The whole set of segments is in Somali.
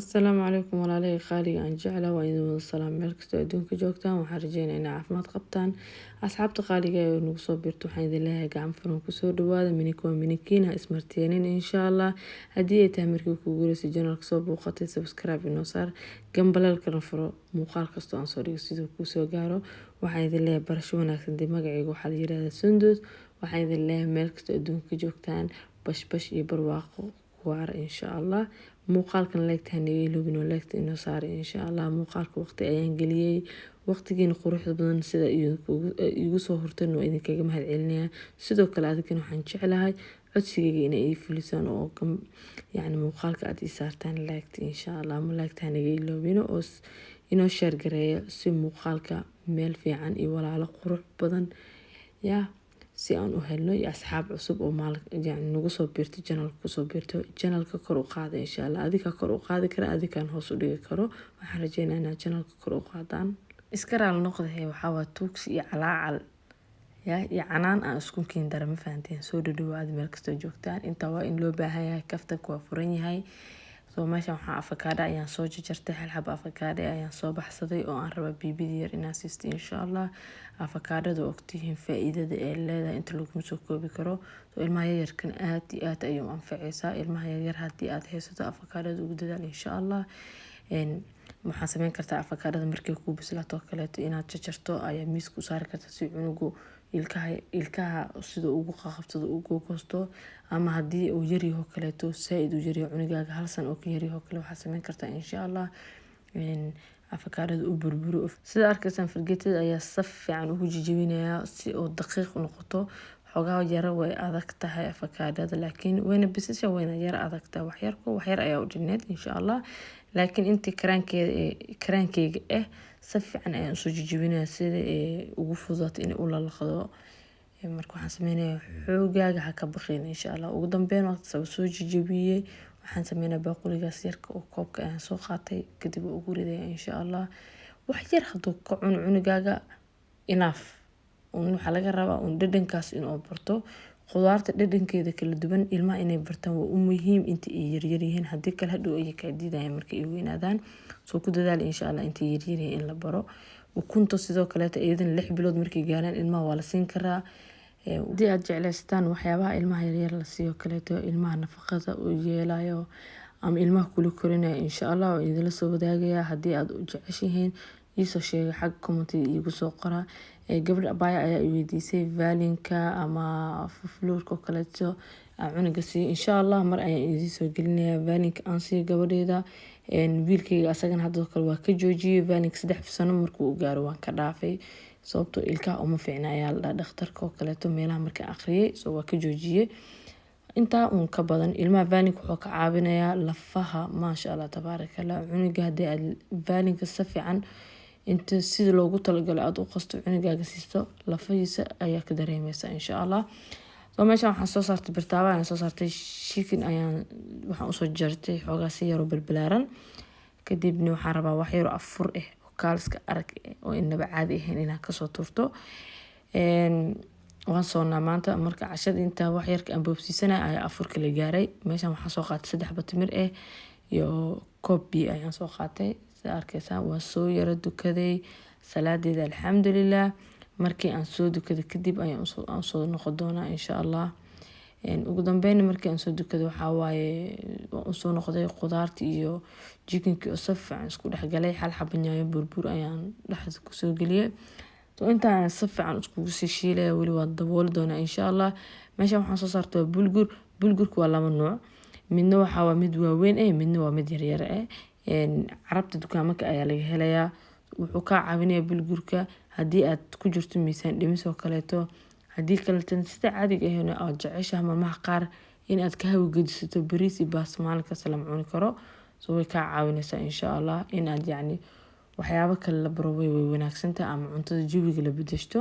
السلام عليكم walaalay qaaliga aan jeclaa waa idin wada salaam meel kastoo adduunka joogtaan waxaan rajeynayaa inay caafimaad qabtaan asxaabta qaaliga ee nagu soo birto waxaan idin leeyahay gacan furan kusoo dhawaada miniko minikiina ismarteenin insha Allah haddii ay tahay markii ku guuleysay janalka soo booqatay subscribe inoo saar gambalalkana furo muuqaal kastoo aan soo dhigo sidoo kuu soo gaaro waxaan idin leeyahay barasho wanaagsan dib magacayga waxaa la yiraahdaa Sundus waxaan idin leeyahay meel kastoo adduunka joogtaan bash iyo barwaaqo waara insha Allah muuqaalkan leegtahay naga ilowin oo leegta inoo saaray insha Allah muuqaalka waqti ayaan geliyay waqtigiina quruxda badan sida igu soo horteen oo idinkaga mahad celinaya sidoo kale adigana waxaan jeclahay codsigayga inay ii fulisaan oo yani muuqaalka aad ii saartaan leegta insha Allah ma leegtahay naga ilowin oo inoo share gareeyo si muuqaalka meel fiican iyo walaalo qurux badan yaa si aan u helno iyo asxaab cusub oo yani nagu soo biirto channelka kusoo biirto channelka kor u qaada insha Allah adika kor u qaadi kara adikaan hoos u dhigi karo waxaan rajeynayaa inaad channelka kor u qaadaan iska raal noqdahay waxaa waa tuugsi iyo calaacal iyo canaan aan isku kiin dara ma fahanteen soo dhawaad meel kastoo joogtaan inta waa in loo baahan yahay kaftanka waa furan yahay soo meeshan waxaa avocado ayaan soo jarjartay hal xab avocado ayaan soo baxsaday oo aan raba bibidi yar inaan siisto insha Allah avocado ogtihiin faa'iidada ay leedahay inta lagu soo koobi karo soo ilmaha yarkan aad iyo aad ayuu anfacaysaa ilmaha yar haddii aad haysato avocado ugu dadaal insha Allah waxaan sameyn kartaa avocado markay ku bislaato kaleeto inaad jarjarto ayaa miis ku saari kartaa si cunugu ilkaha sida ugu qabsado ugu goosto ama haddii uu yar yahay kaleeto saaid u yar yahay cunugaaga hal san oo ka yar yahay kale waxaa sameyn kartaa insha Allah avocado u burburo sida arkaysan fargeetada ayaa saf fiican ugu jijibinaya si oo daqiiq u noqoto xogaa yara way adag tahay avocado laakiin wayna bisasha wayna yar adag tahay wax yar ayaa u dhineed insha Allah laakiin intii karaankeyga saf fiican ayaan soo jijibinaya sida ugu fudud in uu la laqdo marka waxaan sameeynaa xoogaaga ha ka baqin insha Allah ugu dambeyn waqti soo jijibiyay waxaan sameeynaa baaquligaas yarka oo koobka aan soo qaatay kadib ugu riday insha Allah wax yar haduu ka cunugaaga enough waxa laga rabaa dhadhankaas inuu barto khudaarta dhadhankeeda kala duwan ilmaha inay bartaan waa muhiim inta ay yar yihiin hadii kale hadhow ay ka diidayaan markay ay weynaadaan soo ku dadaal insha Allah inta yar yihiin in la baro ukunta sidoo kale iyadan 6 bilood markay gaaraan ilmaha waa la siin karaa hadii aad jeclaystaan waxyaabaha ilmaha yar la siiyo kaleeto ilmaha nafaqada u yeelayo ama ilmaha kula korinaya insha Allah oo idin la soo wadaagaya hadii aad u jeceshihiin isoo sheega xag comment igu soo qora gabadh abaya ayaa weydiisay valinka ama fluorka kaleeto cunuga si insha Allah mar ayaan idin soo gelinayaa valinka aan si gabadheeda wiilkayga asagana hadda kale waa ka joojiyay valinka 3 sano markuu u gaaro waan ka dhaafay sababtoo ilkaha uma fiicnaa la dhakhtarka kaleeto meelaha marka akhriyay soo waa ka joojiyay inta ka badan ilmaha valinka wuxuu ka caawinayaa lafaha maasha Allah tabarakallah cunuga hadii aad valinka si fiican inta sida loogu talagalay aad u qasto cunugaaga siisto lafihiisa ayaa ka dareemaysa insha Allah soo meeshan waxaan soo saartay birtaaba ayaan soo saartay chicken ayaan waxaan u soo jartay xoogaa si yar oo balbalaaran kadibna waxaan rabaa wax yar oo afur oo kaaliska arag oo inaba caadi ahayn inaan ka soo turto waan soo maanta marka cashada inta wax yar ka boobsiisana ayaa afurka la gaaray meeshan waxaan soo qaatay 3 batimir iyo koob biyo ayaan soo qaatay arkaysan waa soo yara dukaday salaadeeda alxamdulillah markii aan soo dukaday kadib ayaan soo noqon doonaa insha Allah ugu dambeyn markii aan soo dukaday waxa waaye waan soo noqday khudaarta iyo chickenka oo saf fiican isku dhaxgalay hal xabo yaanyo burbur ayaan dhaxda ku soo geliyay soo intaan saf fiican isku shiilay wali waa dabool doonaa insha Allah meeshan waxaan soo saartay bulgurku waa laba nooc midna waxa waa mid waaweyn midna waa mid yar yar carabta dukaamada ayaa laga helayaa wuxuu ka caawinayaa bulgurka hadii aad ku jirto miisaan dhimis oo kaleeto hadii kaleeto sida caadiga ah oo jeceshahay mamaha qaar in aad ka hawo gedisato bariis iyo baas maalinka salaam cuni karo soo way ka caawinaysaa insha Allah in aad yani waxyaabo kale la baro way wanaagsantahay ama cuntada jawiga la bedeshto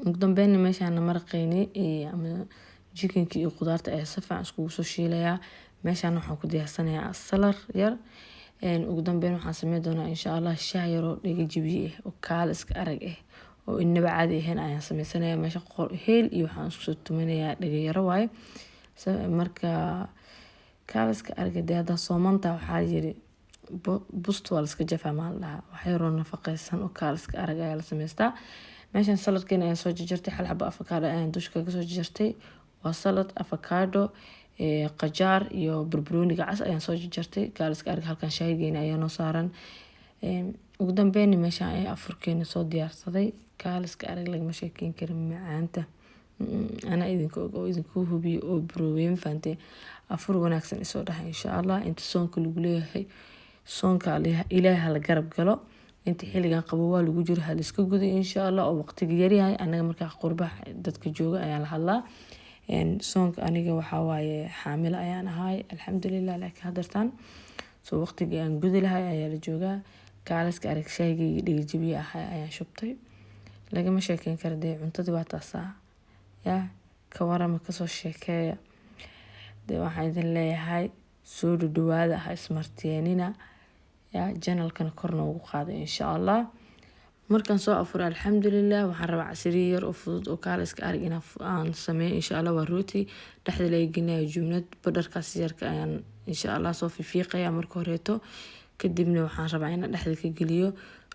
ugu dambeyn meeshaan maraqeynay ama chickenka iyo khudaarta ayaa si fiican isku soo shiilaya meeshaan waxaan ku diyaarsanayaa salar yar ugu dambeyn waxaan sameyn doonaa insha Allah shaah yar oo dhiga jabiye oo kaaliska arag oo inaba caadi ahayn ayaan sameysanayaa meesha heel iyo waxaan isku soo tuminayaa dhiga yar waaye marka kaaliska arga dee haddaa soomanta waxaa yiri bust waa laska jafaa maal dhahaa waxyaroo nafaqeysan oo kaaliska arag ayaa la samaystaa. meeshan saladkeena ayaan soo jarjartay, hal xabo avocado ayaan dusha kaga soo jarjartay. waa salad avocado qajaar iyo barbarooniga cas ayaan soo jarjartay. kaaliska arag halkan shaahigeena ayaa noo saaran. ugu dambeyn meeshaan ay afurkeena soo diyaarsaday. kaaliska arag lagama sheekeyn karin macaanta. ana idinku hubiyo oo broweyn faante afur wanaagsan isoo dhahay insha Allah. inta soonka lagu leeyahay soonka ilaahay la garab galo. inta xilligan qabo waa lagu jiro hal iska guday insha Allah oo waqtiga yar yahay. anaga markaa qurbaha dadka jooga ayaan la hadlaa. soonka aniga waxaa waaye xaamil ayaan ahay alxamdulillah, laakiin hadartan soo waqtiga aan gudi lahay ayaa la joogaa. kaaliska arag shaygii dhiga jabiye ahay ayaan shubtay. lagama sheekeyn karo dee cuntadii waa taasaa yaa ka warama kasoo sheekeeya. dee waxaan idin leeyahay soo dhawaada ha ismarteenina yaa janalkana korna ugu qaada insha Allah. markaan soo afuray alxamdulillah waxaan rabaa casriye yar oo fudud oo kaaliska arag aan sameeyo insha Allah. waa rooti dhexda laga gelinayo jumlad badarkaas yarka ayaan insha Allah soo fiiqaya marka horeeto. kadibna waxaan rabaa inaan dhexda ka geliyo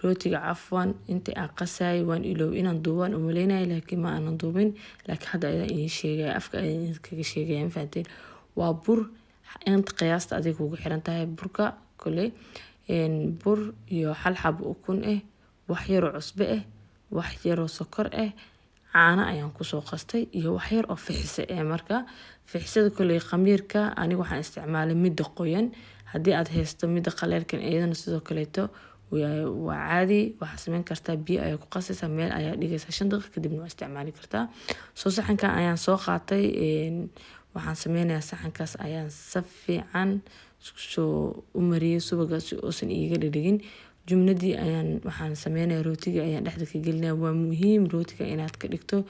rootiga. cafwan inta aan qasay waan iloow inaan duubaan umaleynay laakiin ma aanan duubin. laakiin hadda ayaan idin sheegay afka ayaan kaga sheegay fahanteen. waa bur inta qiyaasta adiga ugu xiran tahay burka kale. bur iyo hal xabo ukun wax yar oo cusbo wax yar oo sokor caano ayaan kusoo qastay iyo wax yar oo fixise marka fixisada kale khamiirka aniga waxaan isticmaalay midda qoyan. haddii aad haysto midda qaleelkan iyadana sidoo kaleeto waa caadi. waxaa sameyn kartaa biyo ayaa ku qasaysaa meel ayaa dhigaysaa 5 daqiiqo kadibna waa isticmaali kartaa. soo saxankan ayaan soo qaatay. waxaan sameynayaa saxankaas ayaan si fiican soo u mariyay subaga si uusan iiga dhadhigin. jumladii ayaan waxaan sameynayaa rootiga ayaan dhexda ka gelinayaa. waa muhiim rootiga inaad ka dhigto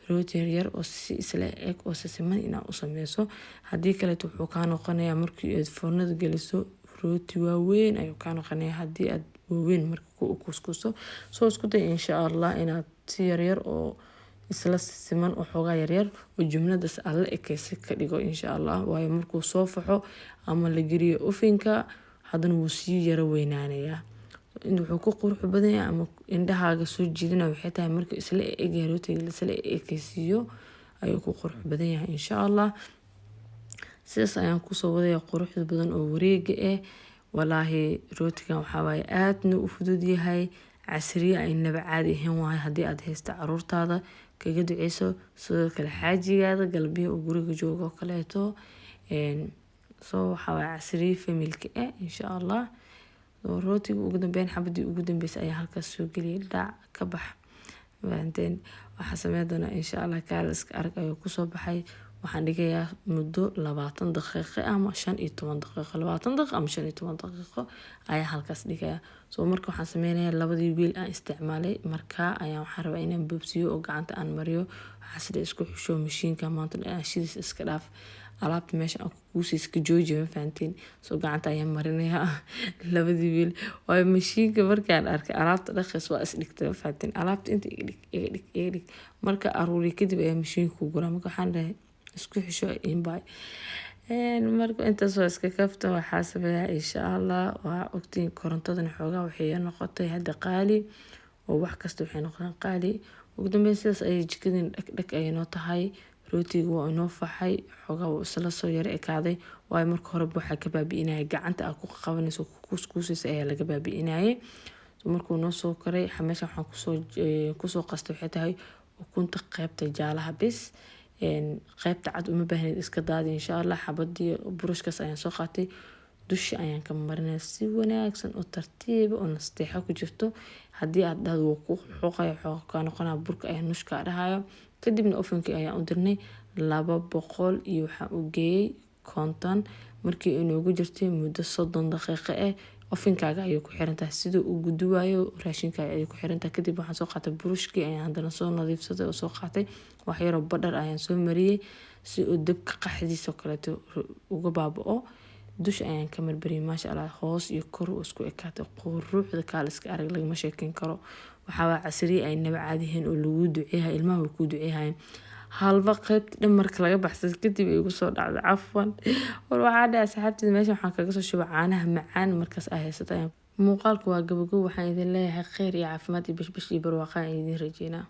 rooti yar oo si isla eg oo siman inaad u sameyso. haddii kale wuxuu kaa noqonayaa markii aad foornada geliso rooti waaweyn ayuu kaa noqonayaa haddii aad waaweyn marka ku kuskuso. soo isku day insha Allah inaad si yar oo isla siman oo xogaa yar oo jumladaas alla ekeysi ka dhigo insha Allah. waayo markuu soo faxo ama la geliyo ofinka haddana wuu sii yara weynaanayaa. wuxuu ku qurux badan yahay ama indhahaaga soo jiidana waxay tahay markii isla eg rootiga isla ekeysiyo ayuu ku qurux badan yahay insha Allah. sidaas ayaan kusoo wadaya qurux badan oo wareega walaahi rootigan waxaa waaye aadna u fudud yahay. casriye ay naba caadi ahayn waaye haddii aad haysto caruurtaada kaga duceyso. sidoo kale xaajigaada galbiyo oo guriga jooga oo kaleeto. soo waxaa waaye casriye familka insha Allah. rootiga ugu dambeyn xabadii ugu dambeysay ayaa halkaas soo geliyay dhac ka bax fahanteen. waxaa sameyn doonaa insha Allah kaaliska arag ayuu kusoo baxay. waxaan dhigayaa muddo 20 daqiiqo ama 15 daqiiqo 20 daqiiqo ama 15 daqiiqo ayaa halkaas dhigayaa. soo marka waxaan sameynayaa labadii wiil aan isticmaalay markaa ayaan waxaan rabaa inaan boobsiyo oo gacanta aan mariyo. waxaa sida isku xusho mashiinka maanta shidiis iska dhaaf alaabta meesha aan kuusiis ka joojiyo fahanteen. soo gacanta ayaan marinayaa labadii wiil. waayo mashiinka markaan arkay alaabta dhaqays waa is dhigtay fahanteen. alaabta inta iga dhig marka aruuri kadib ayaa mashiinka ku guraa. marka waxaan dhahay isku xisho inbay marka intaas waa iska kafta. waxaa sameeyaa insha Allah. waa ogtiin korontadana xoogaa waxay noqotay hadda qaali oo wax kasta waxay noqdaan qaali. ugu dambeyn sidaas ayay jikadin dhag ay noo tahay. rootiga waa inoo faxay xoogaa wuu isla soo yara ekaaday. waayo marka hore waxaa ka baabi'inaya gacanta aad ku qabanayso kuskuusaysa ayaa laga baabi'inayay. markuu noo soo koray meesha waxaan kusoo qastay waxay tahay ukunta qaybta jaalaha bis. qaybta cad uma baahneed iska daadi insha Allah. xabadii burushkaas ayaan soo qaatay dusha ayaan ka marinaya si wanaagsan oo tartiib oo nasteexa ku jirto. haddii aad dhahdo wuu ku xoqayo xoqa noqonaa burka ayaa nushka dhahayo. kadibna ofanka ayaan u dirnay 200 iyo waxaan u geeyay 50 markii inoogu jirtay muddo 30 daqiiqo ofinkaaga ayay ku xiran tahay sidoo uu guduwayo raashinkaaga ayay ku xiran tahay. kadib waxaan soo qaatay burushkii ayaan hadana soo nadiifsaday oo soo qaatay wax yar oo badar ayaan soo mariyay si uu dabka qaxdiisa kaleeto uga baaba'o. dush ayaan ka marbariyay maasha Allah. hoos iyo kor oo isku ekaatay quruxda kaaliska arag lagama sheekeyn karo. waxaa waa casriye ay naba caadi ahayn oo lagu duceeyahay ilmaha ku duceeyahay. halba qaybta dhan marka laga baxsado kadib ay igu soo dhacdo cafwan war waxaa dhahay asxaabteyda meeshan waxaan kaga soo shubay caanaha macaan markaas ay haysataan muuqaalku waa gabagabo waxaan idin leeyahay kheyr iyo caafimaad iyo bashbash iyo barwaaqo aan idin rajeynaa